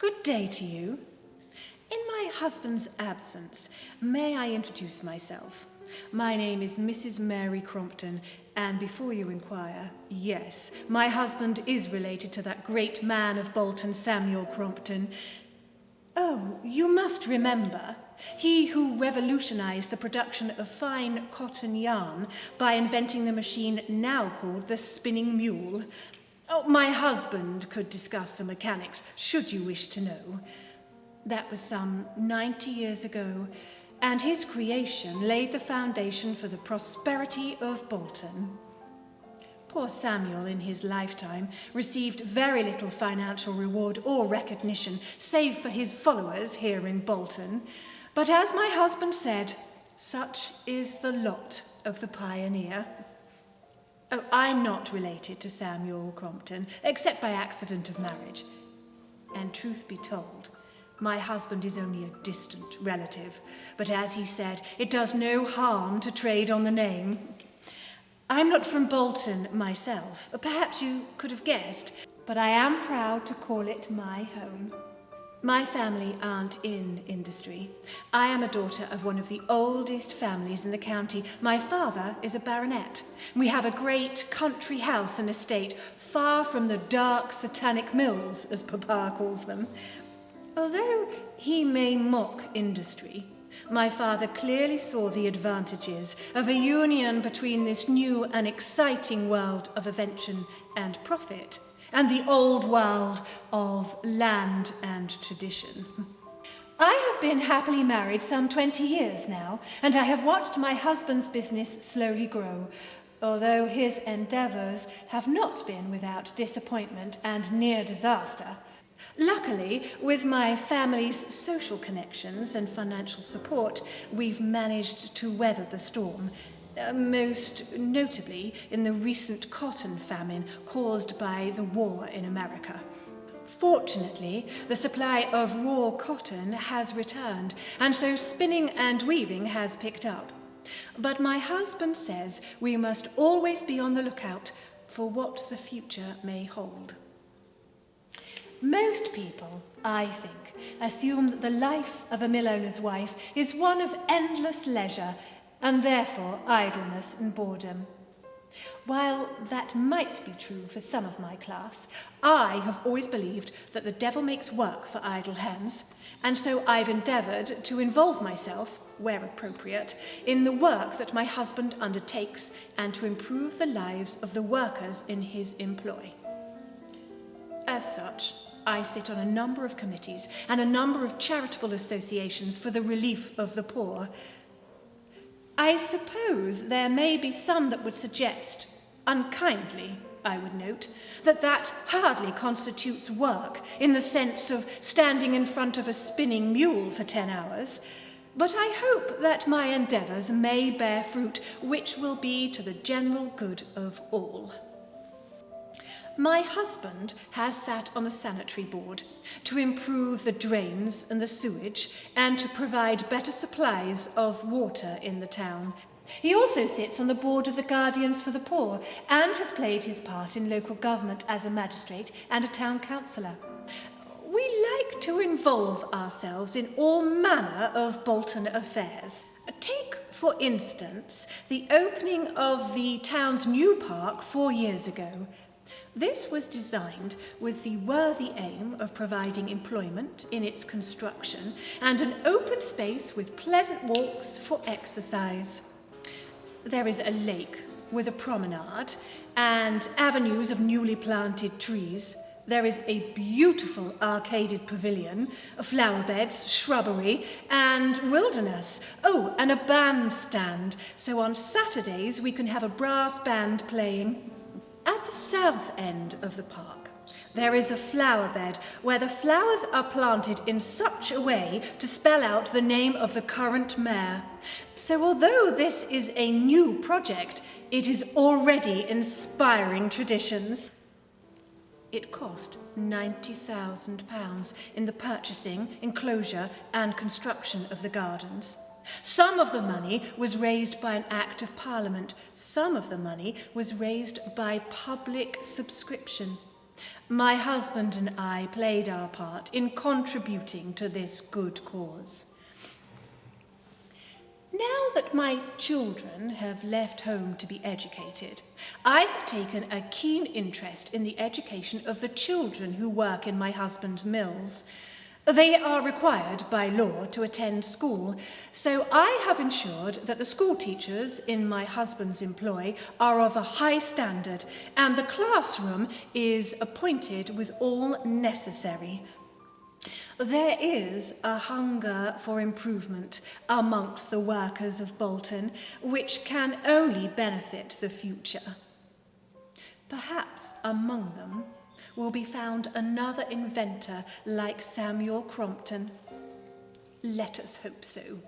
Good day to you. In my husband's absence, may I introduce myself? My name is Mrs. Mary Crompton, and before you inquire, yes, my husband is related to that great man of Bolton, Samuel Crompton. Oh, you must remember, he who revolutionized the production of fine cotton yarn by inventing the machine now called the spinning mule. Oh, my husband could discuss the mechanics, should you wish to know. That was some 90 years ago, and his creation laid the foundation for the prosperity of Bolton. Poor Samuel, in his lifetime, received very little financial reward or recognition, save for his followers here in Bolton. But as my husband said, such is the lot of the pioneer. Oh, I'm not related to Samuel Crompton, except by accident of marriage. And truth be told, my husband is only a distant relative, but as he said, it does no harm to trade on the name. I'm not from Bolton myself, perhaps you could have guessed, but I am proud to call it my home. My family aren't in industry. I am a daughter of one of the oldest families in the county. My father is a baronet. We have a great country house and estate, far from the dark satanic mills, as Papa calls them. Although he may mock industry, my father clearly saw the advantages of a union between this new and exciting world of invention and profit and the old world of land and tradition. I have been happily married some 20 years now, and I have watched my husband's business slowly grow, although his endeavours have not been without disappointment and near disaster. Luckily, with my family's social connections and financial support, we've managed to weather the storm, most notably in the recent cotton famine caused by the war in America. Fortunately, the supply of raw cotton has returned, and so spinning and weaving has picked up. But my husband says we must always be on the lookout for what the future may hold. Most people, I think, assume that the life of a mill owner's wife is one of endless leisure and therefore idleness and boredom. While that might be true for some of my class, I have always believed that the devil makes work for idle hands, and so I've endeavoured to involve myself, where appropriate, in the work that my husband undertakes and to improve the lives of the workers in his employ. As such, I sit on a number of committees and a number of charitable associations for the relief of the poor. I suppose there may be some that would suggest, unkindly, I would note, that hardly constitutes work in the sense of standing in front of a spinning mule for 10 hours, but I hope that my endeavours may bear fruit which will be to the general good of all. My husband has sat on the sanitary board to improve the drains and the sewage and to provide better supplies of water in the town. He also sits on the board of the Guardians for the Poor and has played his part in local government as a magistrate and a town councillor. We like to involve ourselves in all manner of Bolton affairs. Take, for instance, the opening of the town's new park 4 years ago. This was designed with the worthy aim of providing employment in its construction and an open space with pleasant walks for exercise. There is a lake with a promenade and avenues of newly planted trees. There is a beautiful arcaded pavilion, flower beds, shrubbery, and wilderness. Oh, and a bandstand, so on Saturdays we can have a brass band playing. At the south end of the park, there is a flower bed where the flowers are planted in such a way to spell out the name of the current mayor. So although this is a new project, it is already inspiring traditions. It cost £90,000 in the purchasing, enclosure, and construction of the gardens. Some of the money was raised by an Act of Parliament. Some of the money was raised by public subscription. My husband and I played our part in contributing to this good cause. Now that my children have left home to be educated, I have taken a keen interest in the education of the children who work in my husband's mills. They are required by law to attend school, so I have ensured that the school teachers in my husband's employ are of a high standard, and the classroom is appointed with all necessary. There is a hunger for improvement amongst the workers of Bolton, which can only benefit the future. Perhaps among them will be found another inventor like Samuel Crompton. Let us hope so.